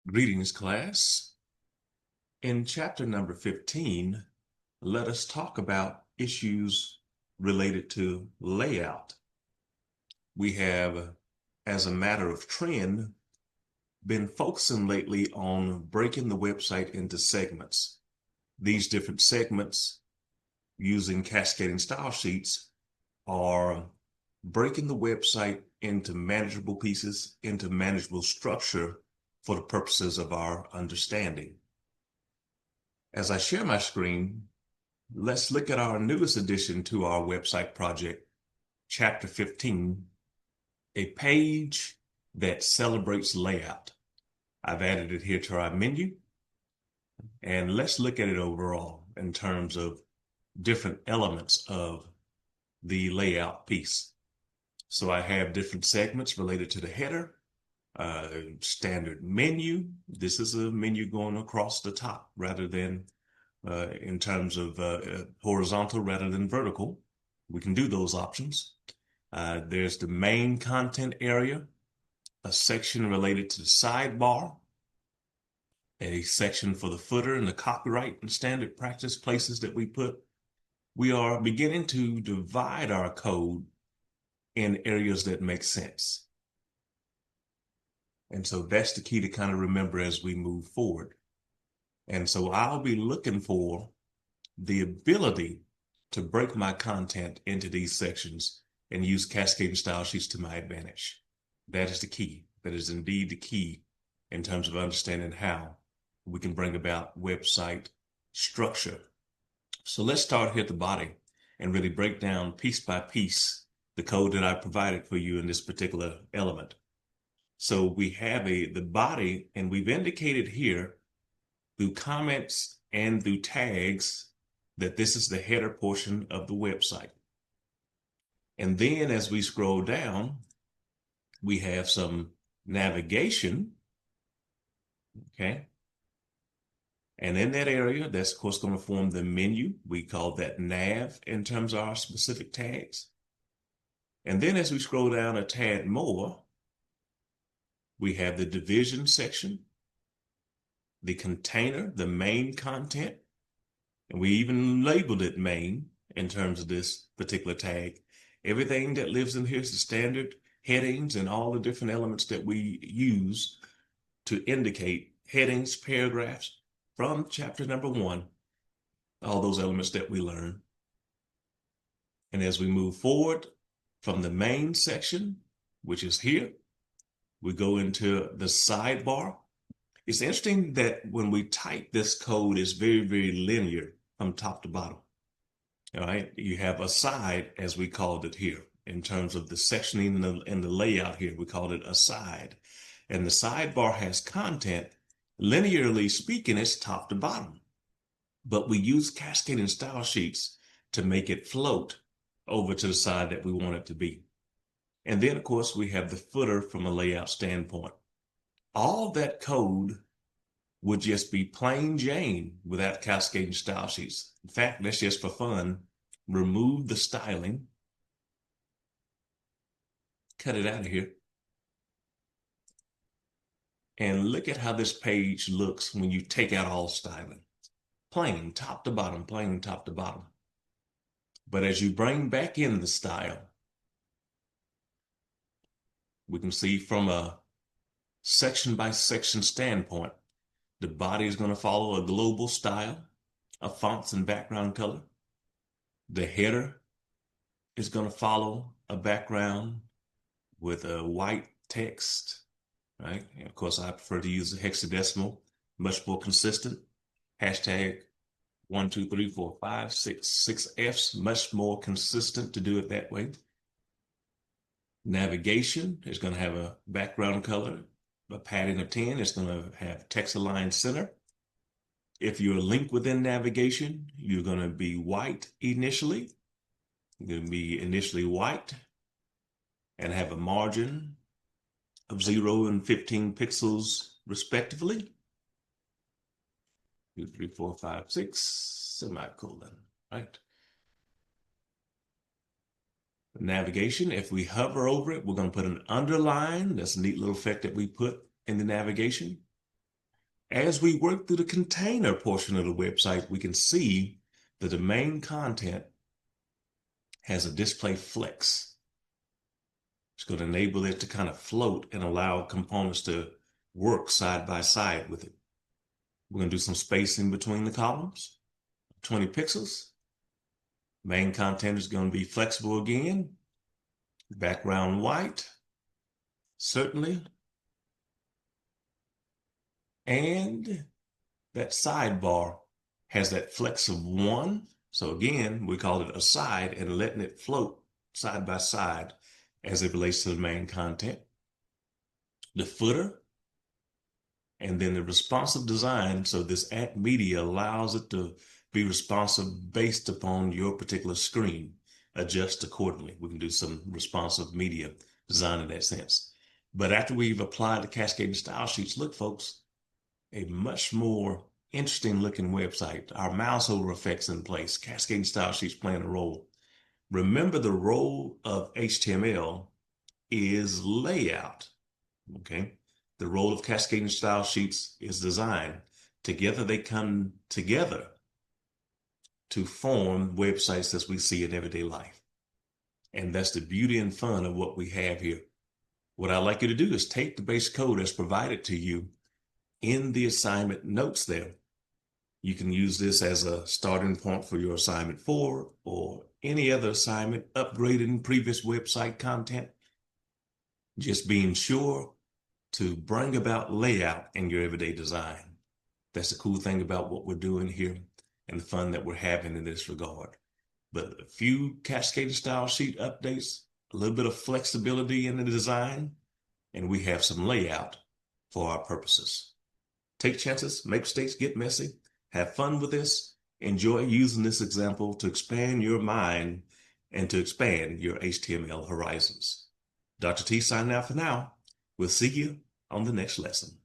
Greetings, class. In chapter number 15, let us talk about issues related to layout. We have, as a matter of trend, been focusing lately on breaking the website into segments. These different segments, using cascading style sheets, are breaking the website into manageable pieces, into manageable structure for the purposes of our understanding. As I share my screen, let's look at our newest addition to our website project, Chapter 15, a page that celebrates layout. I've added it here to our menu, and let's look at it overall in terms of different elements of the layout piece. So I have different segments related to the header, standard menu. This is a menu going across the top rather than in terms of horizontal rather than vertical. We can do those options. There's the main content area, a section related to the sidebar, a section for the footer and the copyright and standard practice places that we put. We are beginning to divide our code in areas that make sense. And so that's the key to kind of remember as we move forward. And so I'll be looking for the ability to break my content into these sections and use cascading style sheets to my advantage. That is the key. That is indeed the key in terms of understanding how we can bring about website structure. So let's start here at the body and really break down piece by piece the code that I provided for you in this particular element. So we have the body, and we've indicated here through comments and through tags that this is the header portion of the website. And then as we scroll down, we have some navigation, okay? And in that area, that's of course going to form the menu. We call that nav in terms of our specific tags. And then as we scroll down a tad more, we have the division section, the container, the main content, and we even labeled it main in terms of this particular tag. Everything that lives in here is the standard headings and all the different elements that we use to indicate headings, paragraphs from chapter number 1, all those elements that we learn. And as we move forward from the main section, which is here, we go into the sidebar. It's interesting that when we type this code, it's very, very linear from top to bottom. All right, you have a side, as we called it here, in terms of the sectioning and the layout here, we called it a side. And the sidebar has content, linearly speaking, it's top to bottom. But we use cascading style sheets to make it float over to the side that we want it to be. And then, of course, we have the footer from a layout standpoint. All that code would just be plain Jane without cascading style sheets. In fact, let's just for fun, remove the styling, cut it out of here, and look at how this page looks when you take out all styling. Plain top to bottom, plain top to bottom. But as you bring back in the style, we can see from a section by section standpoint, the body is going to follow a global style of fonts and background color. The header is going to follow a background with a white text, right? And of course, I prefer to use a hexadecimal, much more consistent. Hashtag 1, 2, 3, 4, 5, 6 Fs, much more consistent to do it that way. Navigation is going to have a background color, a padding of 10. It's going to have text aligned center. If you're linked within navigation, you're going to be white initially. You're going to be initially white and have a margin of 0 and 15 pixels respectively. 2, 3, 4, 5, 6, semicolon, right? Navigation, if we hover over it, we're going to put an underline. That's a neat little effect that we put in the navigation. As we work through the container portion of the website, we can see that the main content has a display flex. It's going to enable it to kind of float and allow components to work side by side with it. We're going to do some spacing between the columns, 20 pixels. Main content is going to be flexible again. Background white, certainly. And that sidebar has that flex of 1. So again, we call it a side and letting it float side by side as it relates to the main content. The footer, and then the responsive design. So this Add Media allows it to be responsive based upon your particular screen, adjust accordingly. We can do some responsive media design in that sense. But after we've applied the cascading style sheets, look, folks, a much more interesting looking website. Our mouse over effects in place, cascading style sheets playing a role. Remember, the role of HTML is layout, okay? The role of cascading style sheets is design. Together, they come together to form websites as we see in everyday life. And that's the beauty and fun of what we have here. What I'd like you to do is take the base code that's provided to you in the assignment notes there. You can use this as a starting point for your assignment 4 or any other assignment, upgrading previous website content. Just being sure to bring about layout in your everyday design. That's the cool thing about what we're doing here and the fun that we're having in this regard. But a few cascading style sheet updates, a little bit of flexibility in the design, and we have some layout for our purposes. Take chances, make mistakes, get messy, have fun with this, enjoy using this example to expand your mind and to expand your HTML horizons. Dr. T signing out for now. We'll see you on the next lesson.